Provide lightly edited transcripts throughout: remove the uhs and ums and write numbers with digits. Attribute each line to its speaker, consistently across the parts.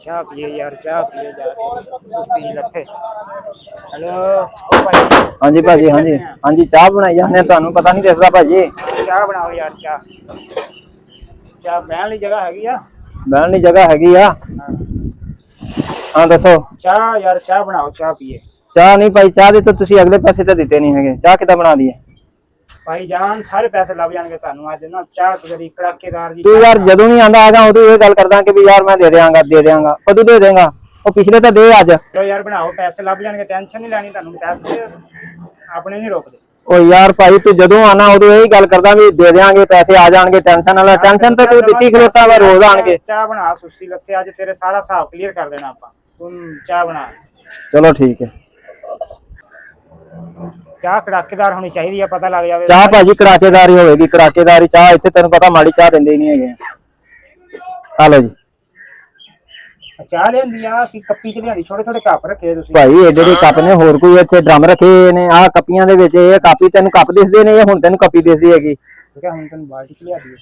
Speaker 1: ਚਾਹ ਪੀਏ ਯਾਰ, ਚਾਹ ਪੀਏ ਜਾ ਕੇ ਸੁਸਤੀ ਜਿਹੀ ਲੱਥੇ। ਹੈਲੋ ਓ ਭਾਈ।
Speaker 2: ਹਾਂਜੀ ਭਾਜੀ, ਹਾਂਜੀ ਹਾਂਜੀ, ਚਾਹ ਬਣਾਈ ਜਾਂਦੇ ਆ, ਤੁਹਾਨੂੰ ਪਤਾ ਨਹੀਂ ਦਿਸਦਾ ਭਾਜੀ।
Speaker 1: ਚਾਹ ਬਣਾਓ ਯਾਰ, ਚਾਹ ਚਾਹ ਬਹਿਣ ਲਈ ਜਗ੍ਹਾ ਹੈਗੀ ਆ?
Speaker 2: ਬਹਿਣ ਦੀ ਜਗ੍ਹਾ ਹੈਗੀ ਆ। ਹਾਂ ਦੱਸੋ।
Speaker 1: ਚਾਹ ਯਾਰ, ਚਾਹ ਬਣਾਓ, ਚਾਹ ਪੀਏ।
Speaker 2: ਚਾਹ ਨਹੀਂ ਭਾਈ, ਚਾਹ ਦੇ ਤਾਂ ਤੁਸੀਂ ਅਗਲੇ ਪੈਸੇ ਤਾਂ ਦਿੱਤੇ ਨਹੀਂ ਹੈਗੇ, ਚਾਹ ਕਿੱਦਾਂ ਬਣਾ ਦਈਏ?
Speaker 1: ਭਾਈ ਜਾਨ ਸਾਰੇ ਪੈਸੇ ਲੱਭ ਜਾਣਗੇ ਤੁਹਾਨੂੰ ਅੱਜ ਨਾ। ਚਾਹ ਤੇਰੀ ਕੜਾਕੇਦਾਰ ਜੀ।
Speaker 2: ਤੂੰ ਯਾਰ ਜਦੋਂ ਵੀ ਆਂਦਾ ਹੈਗਾ ਉਦੋਂ ਇਹ ਗੱਲ ਕਰਦਾ ਕਿ ਵੀ ਯਾਰ ਮੈਂ ਦੇ ਦਿਆਂਗਾ ਦੇ ਦਿਆਂਗਾ, ਕਦੋਂ ਦੇ ਦੇਗਾ? ਉਹ ਪਿਛਲੇ ਤਾਂ ਦੇ ਅੱਜ।
Speaker 1: ਚਲੋ ਯਾਰ ਬਣਾਓ, ਪੈਸੇ ਲੱਭ ਜਾਣਗੇ, ਟੈਨਸ਼ਨ ਨਹੀਂ ਲੈਣੀ ਤੁਹਾਨੂੰ, ਪੈਸੇ ਆਪਣੇ ਨਹੀਂ ਰੋਕਦੇ।
Speaker 2: ਉਹ ਯਾਰ ਭਾਈ ਤੂੰ ਜਦੋਂ ਆਣਾ ਉਦੋਂ ਇਹੀ ਗੱਲ ਕਰਦਾ ਵੀ ਦੇ ਦਿਆਂਗੇ, ਪੈਸੇ ਆ ਜਾਣਗੇ, ਟੈਨਸ਼ਨ ਵਾਲਾ। ਟੈਨਸ਼ਨ ਤਾਂ ਤੂੰ ਦਿੱਤੀ ਖਲੋਤਾ ਵਾ, ਰੋਜ਼ ਆਣਗੇ।
Speaker 1: ਚਾਹ ਬਣਾ, ਸੁਸਤੀ ਲੱਥੇ ਅੱਜ ਤੇਰੇ ਸਾਰਾ ਹਿਸਾਬ ਕਲੀਅਰ ਕਰ ਦੇਣਾ ਆਪਾਂ। ਤੂੰ ਚਾਹ ਬਣਾ।
Speaker 2: ਚਲੋ ਠੀਕ ਹੈ।
Speaker 1: ਚਾਹ ਕੜਾਕੇਦਾਰ ਹੋਣੀ ਚਾਹੀਦੀ ਆ, ਪਤਾ ਲੱਗ ਜਾਵੇ।
Speaker 2: ਚਾਹ ਭਾਜੀ ਕੜਾਕੇਦਾਰੀ ਹੋਵੇਗੀ, ਕੜਾਕੇਦਾਰੀ ਚਾਹ ਇੱਥੇ ਤੈਨੂੰ ਪਤਾ ਮਾੜੀ ਚਾਹ ਦਿੰਦੇ ਹੀ ਨਹੀਂ ਹੈਗੇ। ਆ ਲਓ ਜੀ
Speaker 1: ਚਾਹ ਲਿਆਂਦੀ ਆ ਕਿ ਕੱਪੀ ਚ ਲਿਆਂਦੀ? ਛੋਟੇ ਛੋਟੇ ਕੱਪ ਰੱਖੇ ਤੁਸੀਂ
Speaker 2: ਭਾਈ, ਏਡੇ ਏਡੇ ਕੱਪ ਨੇ, ਹੋਰ ਕੋਈ ਇੱਥੇ ਡਰਮ ਰੱਖੇ ਨੇ? ਆਹ ਕੱਪੀਆਂ ਦੇ ਵਿੱਚ ਇਹ ਕਾਪੀ ਤੈਨੂੰ ਕੱਪ ਦਿਸਦੇ ਨੇ, ਇਹ ਹੁਣ ਤੈਨੂੰ ਕੱਪੀ ਦਿਸਦੀ ਹੈਗੀ।
Speaker 1: ਠੀਕ ਹੈ, ਹੁਣ ਤੈਨੂੰ ਬਾਲਟੀ ਚ ਲਿਆ ਦਈਏ।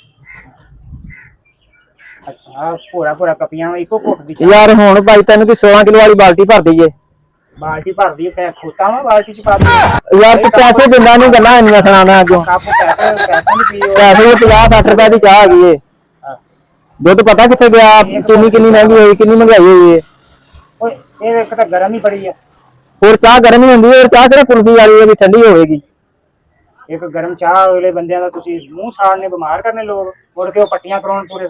Speaker 1: ਅੱਛਾ ਭੋਰਾ ਭੋਰਾ ਕੱਪੀਆਂ ਇੱਕੋ ਘੁੱਟ ਦੀ
Speaker 2: ਯਾਰ ਹੁਣ ਭਾਈ ਤੈਨੂੰ ਕੀ 16 ਕਿਲੋ ਵਾਲੀ ਬਾਲਟੀ ਭਰ ਦਈਏ?
Speaker 1: ਬਾਲਟੀ ਭਰਦੀ ਹੈ, ਮੈਂ ਖੋਤਾ ਵਾ ਬਾਲਟੀ ਚ ਪਾ ਦਈਏ।
Speaker 2: ਯਾਰ ਤੂੰ ਪੈਸੇ ਦਿੰਦਾ ਨਹੀਂ, ਗੱਲਾਂ ਇੰਨੀਆਂ ਸੁਣਾਉਣਾ ਅੱਗੋਂ।
Speaker 1: ਕੱਪ ਪੈਸੇ ਪੈਸੇ ਨਹੀਂ ਪੀਓ।
Speaker 2: ਪੈਸੇ 50-60 ਰੁਪਏ ਦੀ ਚਾਹ ਹੈਗੀ ਏ। ਦੁੱਧ ਪਤਾ ਕਿੱਥੇ ਗਿਆ? ਚੀਨੀ ਕਿੰਨੀ ਮਹਿੰਗੀ ਹੋਈ, ਕਿੰਨੀ ਮਹਿੰਗਾਈ ਹੋਈ ਏ।
Speaker 1: ਓਏ ਇਹ ਇੱਕ ਤਾਂ ਗਰਮ ਹੀ ਬੜੀ ਆ।
Speaker 2: ਹੋਰ ਚਾਹ ਗਰਮ ਹੀ ਹੁੰਦੀ ਹੈ, ਹੋਰ ਚਾਹ ਕਿਹੜਾ ਕੁਲਫੀ ਵਾਲੀ ਹੈ ਵੀ ਠੰਡੀ ਹੋਵੇਗੀ?
Speaker 1: ਇੱਕ ਗਰਮ ਚਾਹ ਵਾਲੇ ਬੰਦਿਆਂ ਦਾ ਤੁਸੀਂ ਮੂੰਹ ਸਾੜਨੇ, ਬਿਮਾਰ ਕਰਨੇ ਲੋਕ, ਮੁੜ ਕੇ ਉਹ ਪੱਟੀਆਂ ਕਰਾਉਣ ਪੂਰੇ।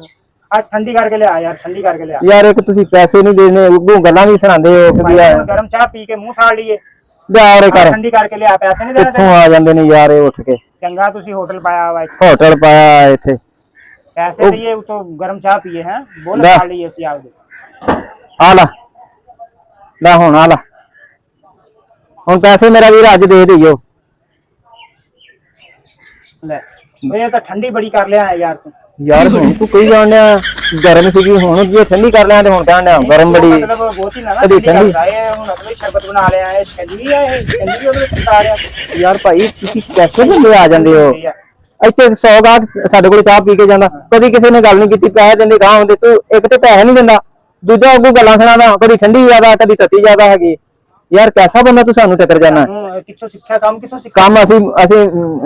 Speaker 1: ਅੱਜ ਠੰਡੀ ਕਰਕੇ ਲਿਆ ਯਾਰ, ਠੰਡੀ ਕਰਕੇ ਲਿਆ
Speaker 2: ਯਾਰ। ਇੱਕ ਤੁਸੀਂ ਪੈਸੇ ਨਹੀਂ ਦੇਣੇ, ਉਗੋਂ ਗੱਲਾਂ ਵੀ ਸੁਣਾਉਂਦੇ ਹੋ ਕਿ
Speaker 1: ਗਰਮ ਚਾਹ ਪੀ ਕੇ ਮੂੰਹ ਸਾੜ ਲਈਏ।
Speaker 2: ਯਾਰ ਕਰ
Speaker 1: ਠੰਡੀ ਕਰਕੇ ਲਿਆ, ਪੈਸੇ ਨਹੀਂ ਦੇਣੇ।
Speaker 2: ਕਿੱਥੋਂ ਆ ਜਾਂਦੇ ਨੇ ਯਾਰ ਇਹ ਉੱਠ ਕੇ?
Speaker 1: ਚੰਗਾ ਤੁਸੀਂ ਹੋਟਲ ਪਾਇਆ ਵਾ,
Speaker 2: ਹੋਟਲ ਪਾਇਆ ਇੱਥੇ,
Speaker 1: ਪੈਸੇ ਦਈਏ ਉਤੋਂ ਗਰਮ ਚਾਹ ਪੀਏ। ਹੈ ਬੋਲ ਖਾ ਲਈਏ ਅਸੀਂ ਆਪਦੇ।
Speaker 2: ਆ ਲਾ ਲੈ ਹੁਣ, ਆ ਲਾ ਹੁਣ ਪੈਸੇ ਮੇਰਾ ਵੀਰ ਅੱਜ ਦੇ ਦਿਓ। ਲੈ ਇਹ ਤਾਂ ਠੰਡੀ ਬੜੀ ਕਰ ਲਿਆ ਯਾਰ ਤੂੰ। ਯਾਰ ਹੁਣ ਤੂੰ ਕਹੀ ਜਾਣਿਆ ਗਰਮ ਸੀਗੀ, ਹੁਣ ਜੇ ਠੰਡੀ ਕਰ ਲਿਆ ਤੇ ਹੁਣ ਕਹਿਣਿਆ ਗਰਮ ਬੜੀ।
Speaker 1: ਮਤਲਬ ਬਹੁਤੀ ਨਾ ਠੰਡੀ ਕਰਦਾ ਇਹ ਹੁਣ ਅਸਲੀ ਸ਼ਰਬਤ ਬਣਾ ਲਿਆ। ਇਹ ਸ਼ੰਜੀ ਆ, ਇਹ ਸ਼ੰਜੀ ਉਹਦੇ ਵਿੱਚ ਪਾ ਰਿਹਾ।
Speaker 2: ਯਾਰ ਭਾਈ ਤੁਸੀਂ ਪੈਸੇ ਦਿੰਦੇ ਆ ਜਾਂਦੇ ਹੋ ਇੱਥੇ। 100 ਗਾਹਕ ਸਾਡੇ ਕੋਲ ਚਾਹ ਪੀ ਕੇ ਜਾਂਦਾ, ਕਦੀ ਕਿਸੇ ਨੇ ਗੱਲ ਨਹੀਂ ਕੀਤੀ, ਪੈਸੇ ਦਿੰਦੇ ਗਾਹ ਹੁੰਦੇ। ਤੂੰ ਇੱਕ ਤੇ ਪੈਸੇ ਨਹੀਂ ਦਿੰਦਾ, ਦੂਜਾ ਅੱਗੋਂ ਗੱਲਾਂ ਸੁਣਾਦਾ, ਕਦੀ ਠੰਡੀ ਜ਼ਿਆਦਾ ਕਦੀ ਤੱਤੀ ਜ਼ਿਆਦਾ ਹੈਗੀ। ਯਾਰ ਕੈਸਾ ਬੰਦਾ ਤੂੰ ਸਾਨੂੰ ਟੱਕਰ ਜਾਣਾ?
Speaker 1: ਕਿੱਥੋਂ ਸਿੱਖਿਆ ਕੰਮ? ਕਿੱਥੋਂ ਸਿੱਖਿਆ
Speaker 2: ਕੰਮ? ਅਸੀਂ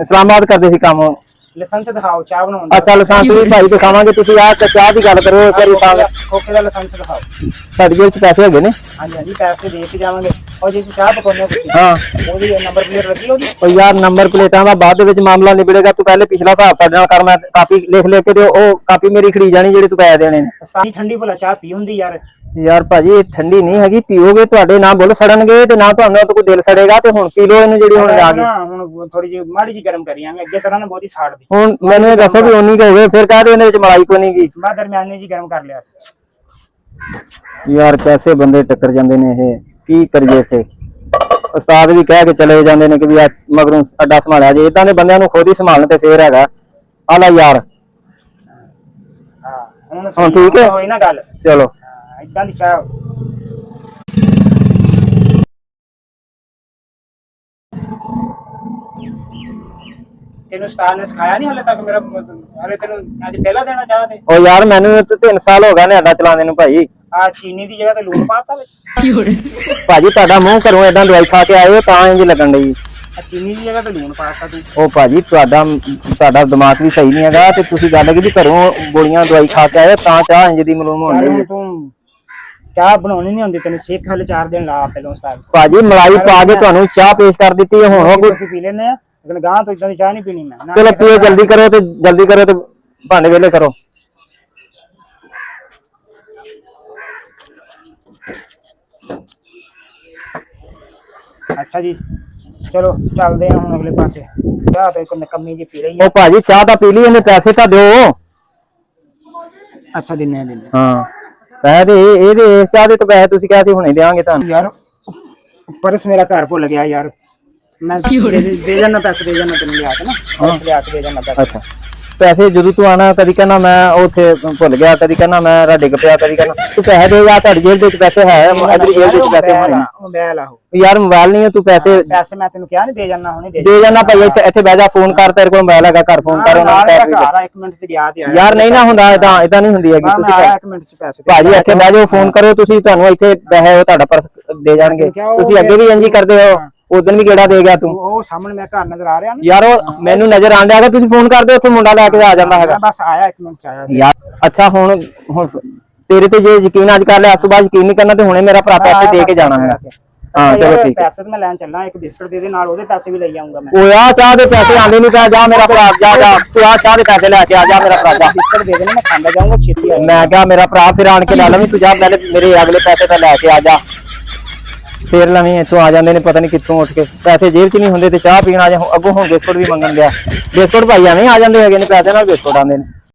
Speaker 2: ਇਸਲਾਮਾਬਾਦ ਕਰਦੇ ਸੀ ਕੰਮ।
Speaker 1: ਲਾਇਸੈਂਸ ਦਿਖਾਓ ਚਾਹ ਬਣਾਉਣ ਦਾ।
Speaker 2: ਅੱਛਾ ਲਾਇਸੈਂਸ ਵੀ ਭਾਈ ਦਿਖਾਵਾਂਗੇ। ਤੁਸੀਂ ਆ ਚਾਹ ਦੀ ਗੱਲ ਕਰੋ ਇੱਕ ਵਾਰੀ।
Speaker 1: ਖੋਖੇ ਦਾ ਲਾਇਸੈਂਸ ਦਿਖਾਓ।
Speaker 2: ਤੁਹਾਡੇ ਜੇਬ 'ਚ ਪੈਸੇ ਹੈਗੇ ਨੇ?
Speaker 1: ਹਾਂਜੀ ਹਾਂਜੀ, ਪੈਸੇ ਦੇ ਕੇ ਜਾਵਾਂਗੇ। ਔਰ ਜੇ ਚਾਹ ਪਕਾਉਂਦੇ ਤੁਸੀਂ,
Speaker 2: ਹਾਂ
Speaker 1: ਉਹਦੀ ਨੰਬਰ ਪਲੇਟ ਲੱਗੀ ਉਹਦੀ?
Speaker 2: ਉਹ ਯਾਰ ਨੰਬਰ ਪਲੇਟਾਂ ਦਾ ਬਾਅਦ ਦੇ ਵਿੱਚ ਮਾਮਲਾ ਨਿਬੜੇਗਾ। ਤੂੰ ਪਹਿਲੇ ਪਿਛਲਾ ਹਿਸਾਬ ਸਾਡੇ ਨਾਲ ਕਰ। ਮੈਂ ਕਾਪੀ ਲਿਖ ਕੇ ਤੇ ਉਹ ਕਾਪੀ ਮੇਰੀ ਖੜੀ ਜਾਣੀ ਜਿਹੜੀ ਤੂੰ ਪੈਸੇ ਦੇਣੇ ਨੇ।
Speaker 1: ਸਾਰੀ ਠੰਡੀ ਭਲਾ ਚਾਹ ਪੀ ਹੁੰਦੀ ਯਾਰ?
Speaker 2: ਯਾਰ ਭਾਜੀ ਇਹ ਠੰਡੀ ਨਹੀਂ ਹੈਗੀ, ਪੀਓਗੇ ਤੁਹਾਡੇ ਨਾ ਬੁੱਲ ਸੜਨਗੇ ਤੇ ਨਾ ਤੁਹਾਨੂੰ ਕੋਈ ਦਿਲ ਸੜੇਗਾ। ਤੇ ਹੁਣ ਪੀ ਲੋ ਇਹਨੂੰ ਜਿਹੜੀ ਹੁਣ ਜਾ ਕੇ।
Speaker 1: ਹੁਣ ਥੋੜੀ ਜਿਹੀ ਮਾੜੀ ਜਿਹੀ ਗਰਮ ਕਰੀਆਂਗੇ, ਅੱਗੇ ਤਰ੍ਹਾਂ ਨਾ ਬਹੁਤੀ ਸਾੜਦੀ।
Speaker 2: ਹੁਣ ਮੈਨੂੰ ਇਹ ਦੱਸੋ ਵੀ ਉਨੀ ਕੁ ਹੋਵੇ, ਫਿਰ ਕਾਹਦੇ ਇਹਦੇ ਵਿੱਚ ਮਲਾਈ ਕੋਈ ਨਹੀਂ ਗਈ?
Speaker 1: ਮੈਂ ਦਰਮਿਆਨੀ ਜੀ ਗਰਮ ਕਰ ਲਿਆ।
Speaker 2: ਯਾਰ ਪੈਸੇ ਬੰਦੇ ਟੱਕਰ ਜਾਂਦੇ ਨੇ, ਇਹ ਕੀ ਕਰੀਏ? ਇੱਥੇ ਉਸਤਾਦ ਵੀ ਕਹਿ ਕੇ ਚਲੇ ਜਾਂਦੇ ਨੇ ਕਿ ਵੀ ਮਗਰੋਂ ਅੱਡਾ ਸੰਭਾਲਿਆ ਜੇ। ਇਦਾਂ ਦੇ ਬੰਦਿਆਂ ਨੂੰ ਖੁਦ ਹੀ ਸੰਭਾਲਣ ਤੇ ਫੇਰ ਹੈਗਾ। ਆ ਲੈ ਯਾਰ।
Speaker 1: ਹਾਂ
Speaker 2: ਹੁਣ ਠੀਕ ਹੈ,
Speaker 1: ਹੋਈ ਨਾ ਗੱਲ?
Speaker 2: ਚਲੋ
Speaker 1: ਇਦਾਂ ਦੀ ਚਾਹ। ਤੈਨੂੰ ਉਸਤਾਦ ਨੇ ਸਿਖਾਇਆ ਨਹੀਂ ਹਲੇ ਤੱਕ? ਮੇਰਾ ਹਲੇ ਤੈਨੂੰ ਅੱਜ ਪਹਿਲਾ ਦੇਣਾ ਚਾਹ ਤੇ?
Speaker 2: ਉਹ ਯਾਰ ਮੈਨੂੰ 3 ਸਾਲ ਹੋ ਗਏ ਨੇ ਅੱਡਾ ਚਲਾਉਂਦੇ ਨੂੰ ਭਾਈ।
Speaker 1: ਆ ਚੀਨੀ ਦੀ ਜਗ੍ਹਾ ਤੇ ਲੂਣ ਪਾਤਾ ਵਿੱਚ?
Speaker 2: ਭਾਜੀ ਤੁਹਾਡਾ ਮੂੰਹ ਘਰੋਂ ਏਦਾਂ ਦਵਾਈ ਖਾ ਕੇ ਆਏ ਹੋ ਤਾਂ ਇੰਜ ਲੱਗਣ ਡਈ।
Speaker 1: ਚੀਨੀ ਦੀ ਜਗ੍ਹਾ ਤੇ ਲੂਣ ਪਾਤਾ ਤੂੰ?
Speaker 2: ਉਹ ਭਾਜੀ ਤੁਹਾਡਾ ਦਿਮਾਗ ਵੀ ਸਹੀ ਨਹੀਂ ਹੈਗਾ। ਤੇ ਤੁਸੀਂ ਗੱਲ ਕੀਤੀ ਘਰੋਂ ਗੋਲੀਆਂ ਦਵਾਈ ਖਾ ਕੇ ਆਏ ਤਾਂ ਚਾਹ ਇੰਜ ਦੀ ਮਲੂਮ ਹੋਣ ਡਈ।
Speaker 1: ਤੂੰ ਚਾਹ ਬਣਾਉਣੀ ਨਹੀਂ ਆਉਂਦੀ ਤੈਨੂੰ? ਸਿੱਖ ਹਲੇ 4 ਦਿਨ ਲਾ ਪਹਿਲਾਂ ਉਸਤਾਦ।
Speaker 2: ਭਾਜੀ ਮਲਾਈ ਪਾ ਕੇ ਤੁਹਾਨੂੰ ਚਾਹ ਪੇਸ਼ ਕਰ ਦਿੱਤੀ ਹੈ, ਹੁਣ ਉਹ
Speaker 1: ਪੀ ਲੈਨੇ ਆ। ਲੇਕਿਨ ਗਾਂ ਤੋਂ ਇਦਾਂ ਦੀ ਚਾਹ ਨਹੀਂ ਪੀਣੀ ਮੈਂ।
Speaker 2: ਚਲੋ ਪੀਓ, ਜਲਦੀ ਕਰੋ ਤੇ ਭਾਂਡੇ ਵੇਲੇ ਕਰੋ।
Speaker 1: ਅੱਛਾ ਜੀ ਚਲੋ ਚੱਲਦੇ ਆ ਹੁਣ ਅਗਲੇ ਪਾਸੇ। ਚਾਹ ਤਾਂ ਇੱਕ ਨਕਮੀ ਜੀ ਪੀ ਰਹੀ
Speaker 2: ਉਹ ਭਾਜੀ ਚਾਹ ਤਾਂ ਪੀ ਲਈ, ਇਹਨੇ ਪੈਸੇ ਤਾਂ ਦਿਓ।
Speaker 1: ਅੱਛਾ ਦਿੰਨੇ ਆ।
Speaker 2: ਹਾਂ ਪੈਸੇ ਤੇ ਇਹਦੇ ਇਸ ਚਾਹ ਦੇ ਤਾਂ ਪੈਸੇ ਤੁਸੀਂ ਕਿਹਾ ਸੀ ਹੁਣੇ ਦੇਵਾਂਗੇ ਤੁਹਾਨੂੰ।
Speaker 1: ਯਾਰ ਪਰਸ ਮੇਰਾ ਘਰ ਭੁੱਲ ਗਿਆ ਯਾਰ। ਮੈਂ ਦੇ ਜਾਣਾ ਪੈਸੇ, ਦੇ ਜਾਣਾ ਤੈਨੂੰ ਲਿਆ ਕੇ ਨਾ। ਪੈਸੇ ਲਿਆ ਕੇ ਦੇ ਜਾਣਾ ਪੈਸੇ।
Speaker 2: ਅੱਛਾ ਪੈਸੇ ਜਦੋਂ ਤੂੰ ਆਣਾ ਕਦੀ ਕਹਿੰਦਾ ਮੈਂ ਉੱਥੇ ਭੁੱਲ ਗਿਆ, ਕਦੀ ਕਹਿੰਦਾ ਮੈਂ ਡਿੱਗ ਪਿਆ, ਕਦੀ ਕਹਿੰਦਾ ਤੂੰ ਪੈਸੇ ਦੇ ਜਾ, ਤੁਹਾਡੀ ਜੇਬ ਵਿੱਚ ਪੈਸੇ ਹੈ, ਅਗਲੀ ਜੇਬ ਵਿੱਚ ਪੈਸੇ ਹੋਣੇ।
Speaker 1: ਮੋਬਾਈਲ ਆਹੋ
Speaker 2: ਯਾਰ ਮੋਬਾਈਲ ਨਹੀਂ, ਤੂੰ ਪੈਸੇ
Speaker 1: ਮੈਂ ਤੈਨੂੰ ਕਿਹਾ ਨਹੀਂ ਦੇ ਜਾਣਾ, ਹੁਣੇ
Speaker 2: ਦੇ ਜਾਣਾ ਭਾਈ। ਇੱਥੇ ਬਹਿ ਜਾ, ਫੋਨ ਕਰ, ਤੇਰੇ ਕੋਲ ਮੋਬਾਈਲ ਹੈਗਾ, ਘਰ ਫੋਨ ਕਰ ਉਹਨਾਂ ਨੂੰ।
Speaker 1: ਘਰ 1 ਮਿੰਟ ਚ ਗਿਆ ਤੇ ਆਇਆ
Speaker 2: ਯਾਰ ਨਹੀਂ ਨਾ ਹੁੰਦਾ, ਇਦਾਂ ਨਹੀਂ ਹੁੰਦੀ ਹੈਗੀ। ਤੁਸੀਂ
Speaker 1: 1 ਮਿੰਟ ਚ ਪੈਸੇ
Speaker 2: ਭਾਜੀ ਇੱਥੇ ਬਹਿ ਜਾਓ, ਫੋਨ ਕਰੋ ਤੁਸੀਂ, ਤੁਹਾਨੂੰ ਇੱਥੇ ਪੈਸੇ ਤੁਹਾਡਾ ਪਰਸ ਦੇ ਜਾਣਗੇ। ਤੁਸੀਂ ਅੱਗੇ ਵੀ ਇੰਝ ਹੀ ਕਰਦੇ ਹੋ, ਉਦੋਂ ਵੀ ਕਿਹੜਾ ਦੇ ਗਿਆ ਤੂੰ?
Speaker 1: ਉਹ ਸਾਹਮਣੇ ਮੈਂ ਘਰ ਨਜ਼ਰ ਆ ਰਿਹਾ ਨਾ
Speaker 2: ਯਾਰ ਉਹ ਮੈਨੂੰ ਨਜ਼ਰ ਆਂਦਾ ਹੈਗਾ, ਤੁਸੀਂ ਫੋਨ ਕਰਦੇ ਉੱਥੇ ਮੁੰਡਾ ਲੈ ਕੇ ਆ ਜਾਂਦਾ ਹੈਗਾ।
Speaker 1: ਬਸ ਆਇਆ 1 ਮਿੰਟ ਚ ਆਇਆ
Speaker 2: ਯਾਰ ਅੱਛਾ, ਹੁਣ ਤੇਰੇ ਤੇ ਜੇ ਯਕੀਨ ਅੱਜ ਕਰ ਲਿਆ, ਉਸ ਤੋਂ ਬਾਅਦ ਯਕੀਨ ਨਹੀਂ ਕਰਨਾ, ਤੇ ਹੁਣੇ ਮੇਰਾ ਭਰਾ ਪੈਸੇ ਦੇ ਕੇ ਜਾਣਾ ਹੈਗਾ। ਹਾਂ ਚਲੋ ਠੀਕ ਹੈ।
Speaker 1: ਪੈਸੇ ਤਾਂ ਮੈਂ ਲੈਣ ਚੱਲਾਂ, ਇੱਕ ਬਿਸਕਟ ਦੇ ਦੇ ਨਾਲ, ਉਹਦੇ ਪੈਸੇ ਵੀ ਲਈ ਆਉਂਗਾ ਮੈਂ।
Speaker 2: ਉਹ ਆ ਚਾਹ ਦੇ ਪੈਸੇ ਆਂਦੇ ਨਹੀਂ ਪੈ, ਜਾ ਮੇਰਾ ਭਰਾ, ਜਾ ਤੂੰ ਆ ਚਾਹ ਦੇ ਪੈਸੇ ਲੈ ਕੇ ਆ ਜਾ ਮੇਰਾ ਭਰਾ, ਜਾ
Speaker 1: ਬਿਸਕਟ ਦੇ ਦੇਣੇ, ਮੈਂ ਖਾਂਦਾ ਜਾਊਂਗਾ ਛੇਤੀ ਆ।
Speaker 2: ਮੈਂ ਕਿਹਾ ਮੇਰਾ ਭਰਾ ਫਿਰ ਆਣ ਕੇ ਲੈ ਲਵੀਂ, ਤੂੰ ਜਾ ਪਹਿਲੇ ਮੇਰੇ ਅਗਲੇ ਪੈਸੇ ਤਾਂ ਲੈ ਕੇ ਆ ਜਾ, ਫੇਰ ਲਵੀਂ। ਇੱਥੋਂ ਆ ਜਾਂਦੇ ਨੇ ਪਤਾ ਨਹੀਂ ਕਿੱਥੋਂ ਉੱਠ ਕੇ, ਪੈਸੇ ਜੇਬ 'ਚ ਨਹੀਂ ਹੁੰਦੇ ਤੇ ਚਾਹ ਪੀਣ ਆ ਜਾ। ਅੱਗੋਂ ਹੁਣ ਬਿਸਕੁਟ ਵੀ ਮੰਗਣ ਗਿਆ, ਬਿਸਕੁਟ ਭਾਈ ਐਵੇਂ ਆ ਜਾਂਦੇ ਹੈਗੇ ਨੇ, ਪੈਸੇ ਨਾਲ ਬਿਸਕੁਟ ਆਉਂਦੇ ਨੇ।